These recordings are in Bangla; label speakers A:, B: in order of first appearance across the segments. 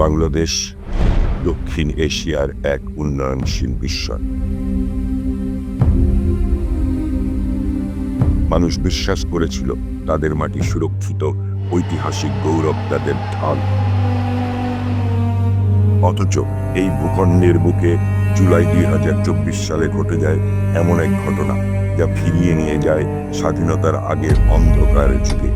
A: বাংলাদেশ দক্ষিণ এশিয়ার এক উন্নয়নশীল বিশ্বাস। মানুষ বিশ্বাস করেছিল তাদের মাটি সুরক্ষিত, ঐতিহাসিক গৌরব তাদের ঢাল। অথচ এই ভূখণ্ডের বুকে জুলাই 2024 সালে ঘটে যায় এমন এক ঘটনা যা ফিরিয়ে নিয়ে যায় স্বাধীনতার আগের অন্ধকার যুগে।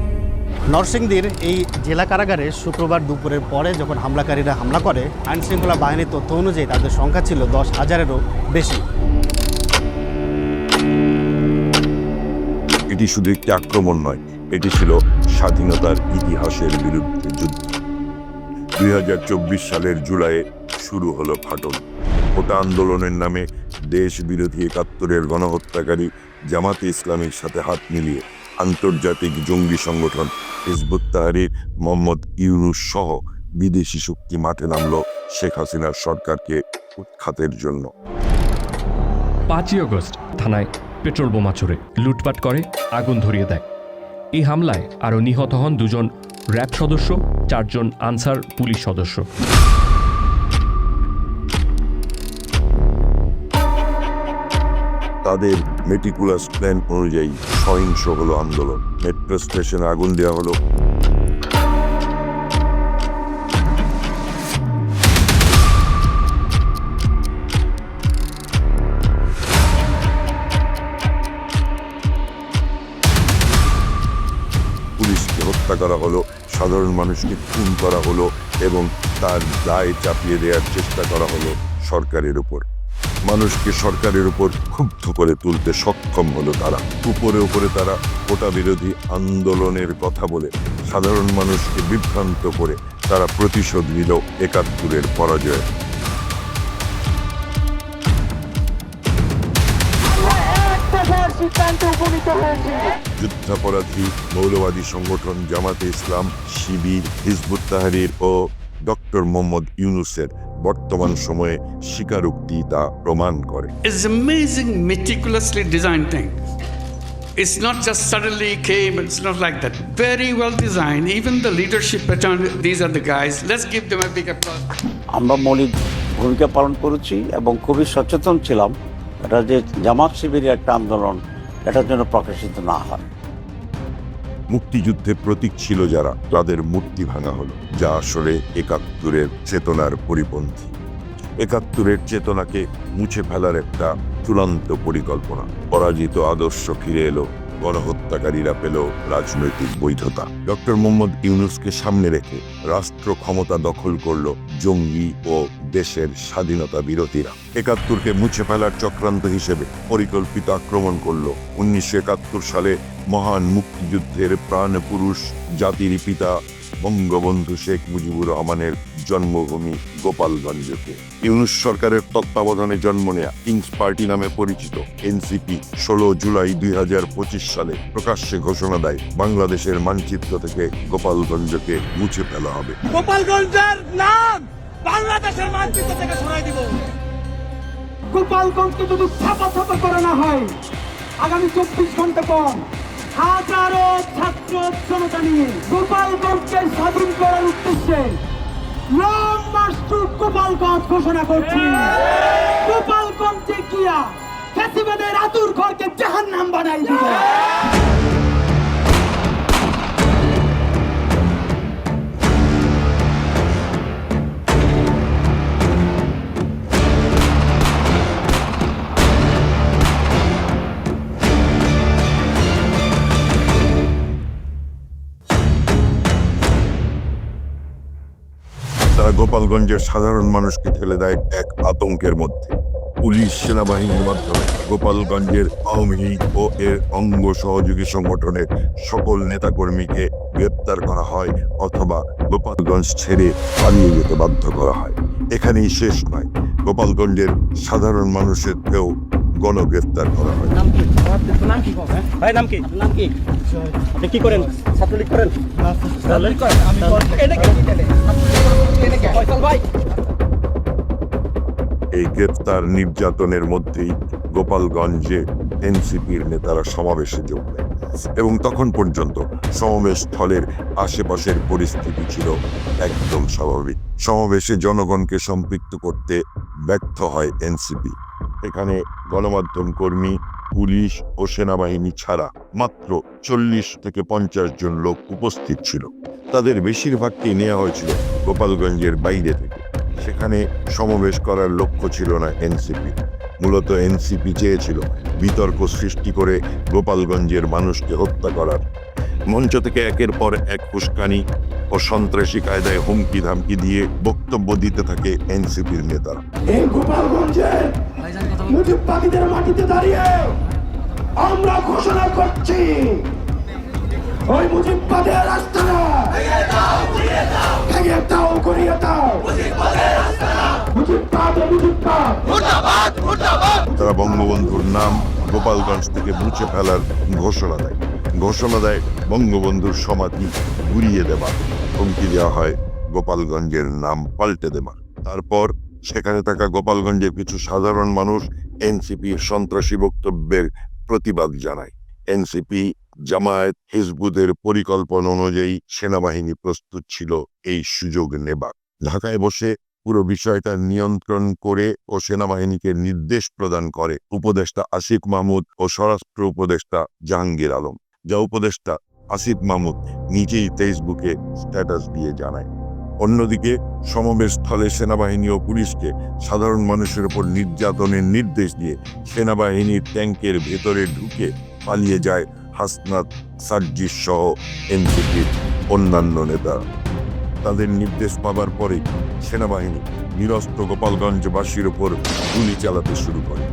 B: নরসিংদীর এই জেলা কারাগারে শুক্রবার দুপুরের পরে যখন হামলাকারীরা হামলা করে, আইনশৃঙ্খলা বাহিনীর তথ্য অনুযায়ী তাদের সংখ্যা ছিল 10,000-এরও বেশি।
A: এটি শুধু একটি আক্রমণ নয়, এটি ছিল স্বাধীনতার ইতিহাসের বিরুদ্ধে যুদ্ধ। 2024 সালের জুলাইয়ে শুরু হলো ফাটল। কোটা আন্দোলনের নামে দেশ বিরোধী 71-এর গণহত্যাকারী জামাতে ইসলামীর সাথে হাত মিলিয়ে আন্তর্জাতিক জঙ্গি সংগঠন হিজবুত তাহরির মোহাম্মদ ইউনূস সহ বিদেশি শক্তি মাঠে নামল শেখ হাসিনার সরকারকে উৎখাতের জন্য।
C: 5ই আগস্ট থানায় পেট্রোল বোমা ছুড়ে লুটপাট করে, আগুন ধরিয়ে দেয়। এই হামলায় আরও নিহত হন 2জন র্যাব সদস্য, 4 জন আনসার পুলিশ সদস্য।
A: তাদের মেটিকুলাস প্ল্যান অনুযায়ী সহিংস হলো আন্দোলন। মেট্রো স্টেশনে আগুন দেওয়া হলো, পুলিশকে হত্যা করা হলো, সাধারণ মানুষকে খুন করা হলো এবং তার দায় চাপিয়ে দেওয়ার চেষ্টা করা হলো সরকারের উপর। মানুষকে সরকারের উপর ক্ষুব্ধ করে তুলতে সক্ষম হলো তারা। উপরে তারা কোটা বিরোধী আন্দোলনের কথা বলে সাধারণ মানুষকে বিভ্রান্ত করে তারা প্রতিশোধ নিল 71-এর পরাজয়। যুদ্ধাপরাধী মৌলবাদী সংগঠন জামাতে ইসলাম, শিবির, হিজবুত তাহরির ও ডক্টর মোহাম্মদ ইউনূসের বর্তমান সময়ে স্বীকারোক্তি তা প্রমাণ করে।
D: It's amazing, meticulously designed thing. It's not just suddenly came, it's not like that. Very well designed. Even the leadership pattern, these are the guys. Let's give them a big applause.
E: আমরা মৌলিক ভূমিকা পালন করেছি এবং খুবই সচেতন ছিলাম এটা যে জামাত শিবিরের একটা আন্দোলন এটার জন্য প্রকাশিত না হয়।
A: মুক্তিযুদ্ধের প্রতীক ছিল যারা, তাদের মূর্তি ভাঙা হলো, যা আসলে 71-এর চেতনার পরিপন্থী। 71-এর চেতনাকে মুছে ফেলার একটা চূড়ান্ত পরিকল্পনা। পরাজিত আদর্শ ফিরে এলো, গণহত্যাকারীরা পেল রাজনৈতিক বৈধতা। ডক্টর মোহাম্মদ ইউনূসকে সামনে রেখে রাষ্ট্র ক্ষমতা দখল করলো জঙ্গি ও দেশের স্বাধীনতা বিরোধীরা। 71-কে মুছে ফেলার চক্রান্ত হিসেবে পরিকল্পিত আক্রমণ করলো 1971 সালে মহান মুক্তিযুদ্ধের প্রাণ পুরুষ, জাতির পিতা বঙ্গবন্ধু শেখ মুজিবুর রহমানের জন্মভূমি গোপালগঞ্জকে। ইউনূস সরকারের তত্ত্বাবধানে জন্ম নেয়া কিংস পার্টি নামে পরিচিত এনসিপি 16 জুলাই 2025 সালে প্রকাশ্যে ঘোষণা দেয় বাংলাদেশের মানচিত্র থেকে গোপালগঞ্জকে মুছে ফেলা হবে।
F: গোপালগঞ্জের নাম বাংলাদেশের মানচিত্র থেকে সরাই দিব। গোপালগঞ্জকে যদি ছাপা করে না হয়, আগামী 24 ঘন্টা পর হাজারো ছাত্র জনতা নিয়ে গোপালগঞ্জকে স্বাধীন করার উদ্দেশ্যে লং মার্চ টু গোপালগঞ্জ ঘোষণা করছি। গোপালগঞ্জে গিয়া ফ্যাসিবাদের আতুর ঘরকে জাহান্নাম বানাই দিব।
A: তারা গোপালগঞ্জের সাধারণ মানুষকে ঠেলে দেয় এক আতঙ্কের মধ্যে। পুলিশ, সেনাবাহিনীর মাধ্যমে গোপালগঞ্জের আওয়ামী লীগ ও এর অঙ্গ সহযোগী সংগঠনের সকল নেতাকর্মীকে গ্রেপ্তার করা হয় অথবা গোপালগঞ্জ ছেড়ে পালিয়ে যেতে বাধ্য করা হয়। এখানেই শেষ নয়, গোপালগঞ্জের সাধারণ মানুষেরকেও গণগ্রেফতার করা হয়।
B: আপনি কি করেন? ছাত্রলীগ করেন?
A: এই গ্রেফতার নির্যাতনের মধ্যেই গোপালগঞ্জে এনসিপির নেতারা সমাবেশে যোগ দেয় এবং তখন পর্যন্ত সমাবেশ স্থলের আশেপাশের পরিস্থিতি ছিল একদম স্বাভাবিক। সমাবেশে জনগণকে সম্পৃক্ত করতে ব্যর্থ হয় এনসিপি। এখানে গণমাধ্যম কর্মী, পুলিশ ও সেনাবাহিনী ছাড়া মাত্র 40 থেকে 50 জন লোক উপস্থিত ছিল। তাদের বেশিরভাগকেই নেওয়া হয়েছিল গোপালগঞ্জের বাইরে থেকে। সেখানে সমাবেশ করার লক্ষ্য ছিল না এনসিপি। মূলত এনসিপি চেয়েছিল বিতর্ক সৃষ্টি করে গোপালগঞ্জের মানুষকে হত্যা করার। মঞ্চ থেকে একের পর এক উস্কানি ও সন্ত্রাসী কায়দায় হুমকি ধামকি দিয়ে বক্তব্য দিতে থাকে এনসিপির নেতারা।
F: এই গোপালগঞ্জে মুজিববাদীদের মাটিতে দাঁড়িয়ে আমরা ঘোষণা করছি, ওই মুজিববাদের রাস্তাটা ভেঙে দাও, গড়িয়ে দাও। মুজিববাদ, মুজিববাদ।
A: তারা বঙ্গবন্ধুর নাম গোপালগঞ্জ থেকে মুছে ফেলার ঘোষণা দেয় বঙ্গবন্ধুর সমাধি ঘুরিয়ে দেওয়া। হুমকি দেওয়া হয় গোপালগঞ্জের নাম পাল্টে দেওয়ার। তারপর সেখানে থাকা গোপালগঞ্জের কিছু সাধারণ মানুষ এনসিপির সন্ত্রাসী বক্তব্যের প্রতিবাদ জানায়। এনসিপি, জামায়াত, হিজবুদের পরিকল্পনা অনুযায়ী সেনাবাহিনী প্রস্তুত ছিল এই সুযোগ নেবার। ঢাকায় বসে পুরো বিষয়টা নিয়ন্ত্রণ করে ও সেনাবাহিনীকে নির্দেশ প্রদান করে উপদেষ্টা আসিফ মাহমুদ ও স্বরাষ্ট্র উপদেষ্টা জাহাঙ্গীর আলম, যা উপদেষ্টা আসিফ মাহমুদ নিজেই ফেসবুকে স্ট্যাটাস দিয়ে জানায়। অন্যদিকে সমাবেশ স্থলে সেনাবাহিনী ও পুলিশকে সাধারণ মানুষের উপর নির্যাতনের নির্দেশ দিয়ে সেনাবাহিনীর ট্যাঙ্কের ভেতরে ঢুকে পালিয়ে যায় হাসনাত, সার্জিস সহ এনসিপির অন্যান্য নেতা। তাদের নির্দেশ পাবার পরে সেনাবাহিনী নিরস্ত্র গোপালগঞ্জবাসীর উপর গুলি চালাতে শুরু করে।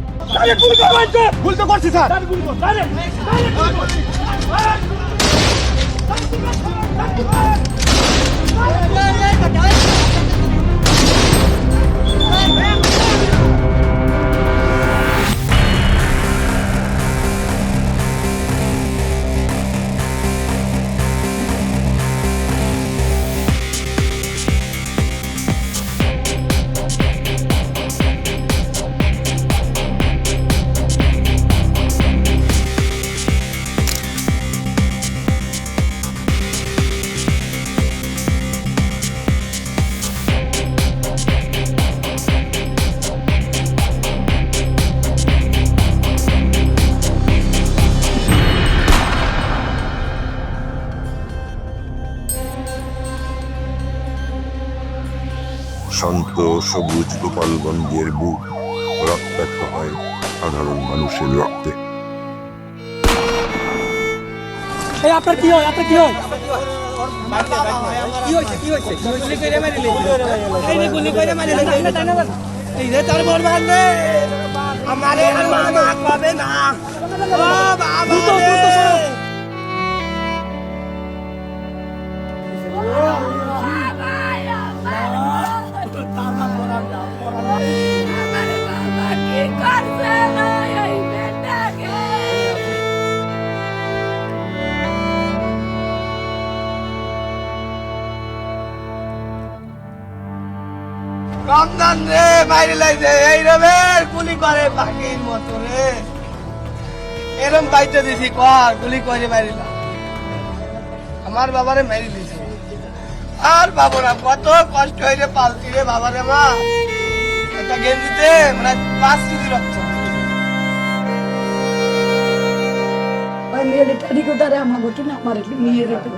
A: শান্ত সবুজ গোপালগঞ্জের বুক রক্তাক্ত হয় সাধারণ মানুষের রক্তে।
F: আপনার কি হয়?
G: রমজান রে বাইরে লাইছে এই রবের গুলি করে পাখির মতো রে, এরম বাইতে দিছি কর গুলি করে বাইরে আমার বাবারে মেরে দিছে। আর বাবুরা কত কষ্ট হইরে পালতি রে বাবারে, মা একটা গেঞ্জিতে মানে 5 কেজি রক্ত।
H: ওই মেয়েটা ঠিক করে আমার ঘটনা আমার নিয়ে যেতে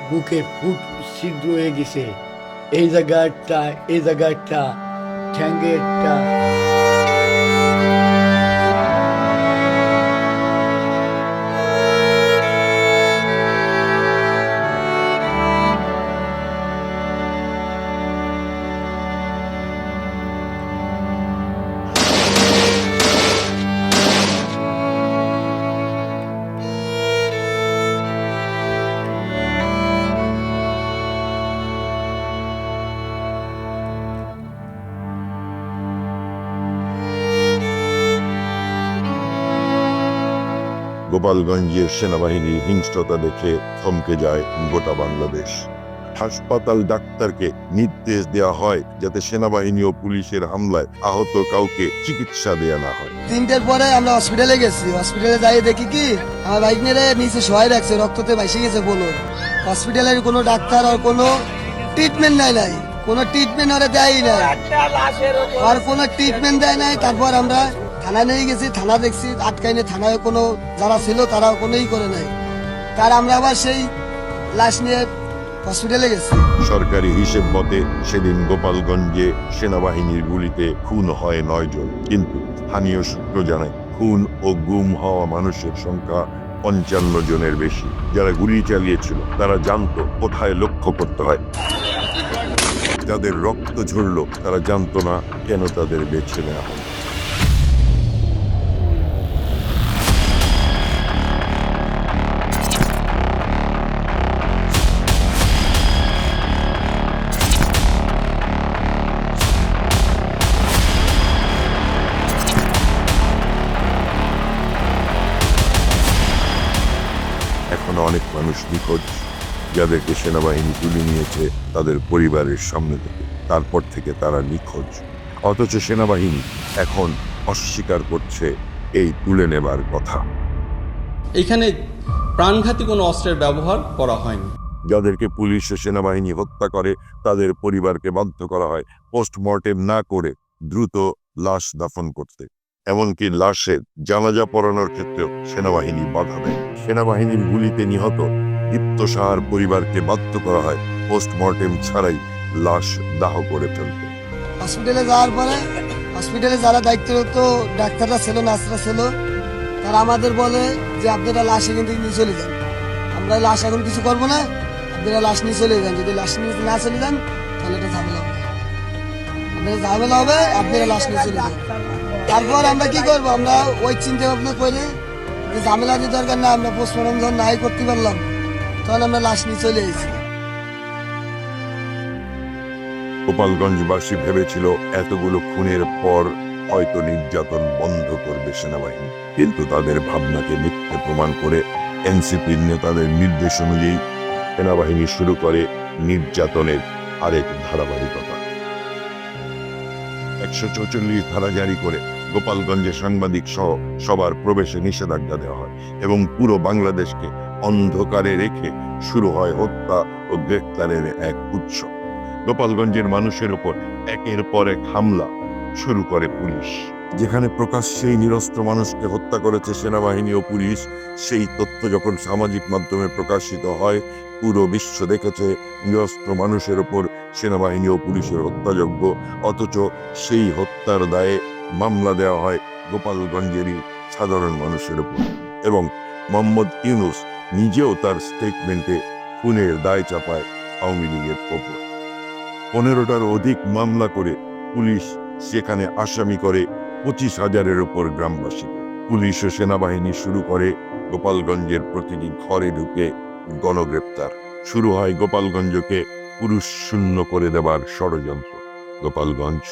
I: বুকে ফুট ছিদ্র হয়ে গেছে, এই জায়গাটা, এই জায়গাটা, ঠ্যাঙ্গেরটা।
A: গোপালগঞ্জের সেনাবাহিনীর হিংস্রতা দেখে থমকে যায় গোটা বাংলাদেশ। হাসপাতাল ডাক্তারকে নির্দেশ দেওয়া হয় যাতে সেনাবাহিনী ও পুলিশের হামলায় আহত কাউকে চিকিৎসা দেয়া না হয়।
G: 3টের পরে আমরা হসপিটালে গেছি। হসপিটালে যাই দেখি কি আমার বাইক নিয়ে নিচে শোয়াই রাখছে, রক্ততে ভাসে গেছে বলুন। হসপিটালের কোনো ডাক্তার আর কোনো ট্রিটমেন্ট নাই, কোনো ট্রিটমেন্ট ওরা দেয় নাই, আর কোনো ট্রিটমেন্ট দেয় নাই। তারপর আমরা থানায় নিয়ে গেছি, থানা দেখছি আটকাইনে, থানায় কোনো যারা ছিল তারা কোনোই করে নাই। তার আমরা আবার সেই লাশ নিয়ে হসপিটালে গেছি।
A: সরকারি হিসেব মতে সেদিন গোপালগঞ্জে সেনাবাহিনীর গুলিতে খুন হয় 9 জন, কিন্তু স্থানীয় সূত্র জানায় খুন ও গুম হওয়া মানুষের সংখ্যা 55 জনের বেশি। যারা গুলি চালিয়েছিল তারা জানতো কোথায় লক্ষ্য করতে হয়। যাদের রক্ত ঝরল তারা জানতো না কেন তাদের বেছে নেওয়া হয়। এখনো অনেক মানুষ নিখোঁজ, যাদেরকে সেনাবাহিনী তুলে নিয়েছে তাদের পরিবারের সামনে থেকে, তারপর থেকে তারা নিখোঁজ। অথচ সেনাবাহিনী এখন অস্বীকার করছে এই তুলে নেবার কথা।
J: এখানে প্রাণঘাতী কোনো অস্ত্রের ব্যবহার করা হয়নি।
A: যাদেরকে পুলিশ ও সেনাবাহিনী হত্যা করে তাদের পরিবারকে বাধ্য করা হয় পোস্টমর্টেম না করে দ্রুত লাশ দাফন করতে। এমনকি লাশের জানাজা পড়ানোর ক্ষেত্রেও সেনাবাহিনী বাধা দেয়। সেনাবাহিনীর গুলিতে নিহত দীপ্ত সাহার পরিবারকে বাধ্য করা হয় পোস্টমর্টেম ছাড়াই লাশ দাহ করে ফেলতে।
G: হসপিটালে যাওয়ার পরে হসপিটালে যারা দায়িত্বরত ডাক্তাররা ছিল, নার্সরা ছিল, তারা আমাদের বলে যে আপনারা লাশ এখান থেকে নিয়ে চলে যান, আমরা লাশ এখন কিছু করবো না, আপনারা লাশ নিয়ে চলে যান। যদি লাশ নিয়ে না চলে যান তাহলে এটা ঝামেলা হবে, আপনারা লাশ নিয়ে চলে যান। তারপর আমরা কি করবো, আমরা ওই চিন্তা ভাবনা করে যে ঝামেলা দিয়ে দরকার না, আমরা পোস্টমর্টম যখন নাই করতে পারলাম তখন আমরা লাশ নিয়ে চলে এসেছি।
A: গোপালগঞ্জবাসী ভেবেছিল এতগুলো খুনের পর হয়তো নির্যাতন বন্ধ করবে সেনাবাহিনী, কিন্তু তাদের ভাবনাকে মিথ্যে প্রমাণ করে এনসিপির নেতাদের নির্দেশ অনুযায়ী সেনাবাহিনী শুরু করে নির্যাতনের আরেক ধারাবাহিকতা। 144 ধারা জারি করে গোপালগঞ্জে সাংবাদিক সহ সবার প্রবেশে নিষেধাজ্ঞা দেওয়া হয় এবং পুরো বাংলাদেশকে অন্ধকারে রেখে শুরু হয় হত্যা ও গ্রেফতারের এক উৎসব। গোপালগঞ্জের মানুষের উপর একের পর এক হামলা শুরু করে পুলিশ। যেখানে প্রকাশ্যেই নিরস্ত্র মানুষকে হত্যা করেছে সেনাবাহিনী ও পুলিশ, সেই তথ্য যখন সামাজিক মাধ্যমে প্রকাশিত হয়, পুরো বিশ্ব দেখেছে নিরস্ত্র মানুষের উপর সেনাবাহিনী ও পুলিশের হত্যাযজ্ঞ। অথচ সেই হত্যার দায়ে মামলা দেওয়া হয় গোপালগঞ্জেরই সাধারণ মানুষের উপর, এবং মোহাম্মদ ইউনূস নিজেও তার স্টেটমেন্টে খুনের দায় চাপায় আওয়ামী লীগের ওপর। 15টার অধিক মামলা করে পুলিশ সেখানে আসামি করে 25,000-এর উপর গ্রামবাসী। পুলিশ ও সেনাবাহিনী শুরু করে গোপালগঞ্জের প্রতিটি ঘরে ঢুকে গণগ্রেপ্তার। শুরু হয় গোপালগঞ্জকে পুরুষ শূন্য করে দেবার ষড়যন্ত্র। গোপালগঞ্জ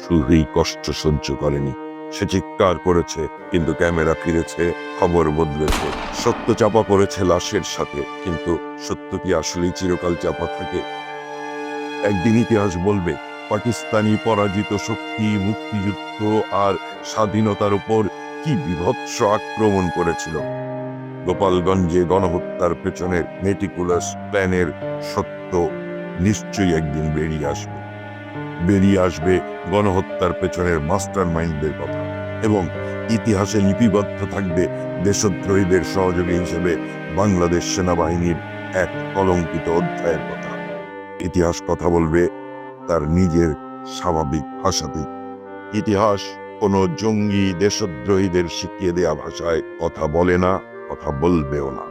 A: শুধুই কষ্ট সহ্য করেনি, সে চিৎকার করেছে, কিন্তু ক্যামেরা ফিরেছে, খবর বদলেছে। সত্য চাপা পড়েছে লাশের সাথে, কিন্তু সত্য কি আসলেই চিরকাল চাপা থাকে? একদিন ইতিহাস বলবে পাকিস্তানি পরাজিত শক্তি মুক্তিযুদ্ধ আর স্বাধীনতার উপর কি বিভৎস আক্রমণ করেছিল। গোপালগঞ্জে গণহত্যার পেছনের মেটিকুলাস প্ল্যানের সত্য নিশ্চয়ই একদিন বেরিয়ে আসবে গণহত্যার পেছনের মাস্টার মাইন্ডদের কথা, এবং ইতিহাসে লিপিবদ্ধ থাকবে দেশদ্রোহীদের সহযোগী হিসেবে বাংলাদেশ সেনাবাহিনীর এক কলঙ্কিত অধ্যায়ের কথা। ইতিহাস কথা বলবে তার নিজের স্বাভাবিক ভাষাতেই। ইতিহাস কোনো জঙ্গি দেশদ্রোহীদের শিখিয়ে দেয়া ভাষায় কথা বলে না, কথা বলবেও না।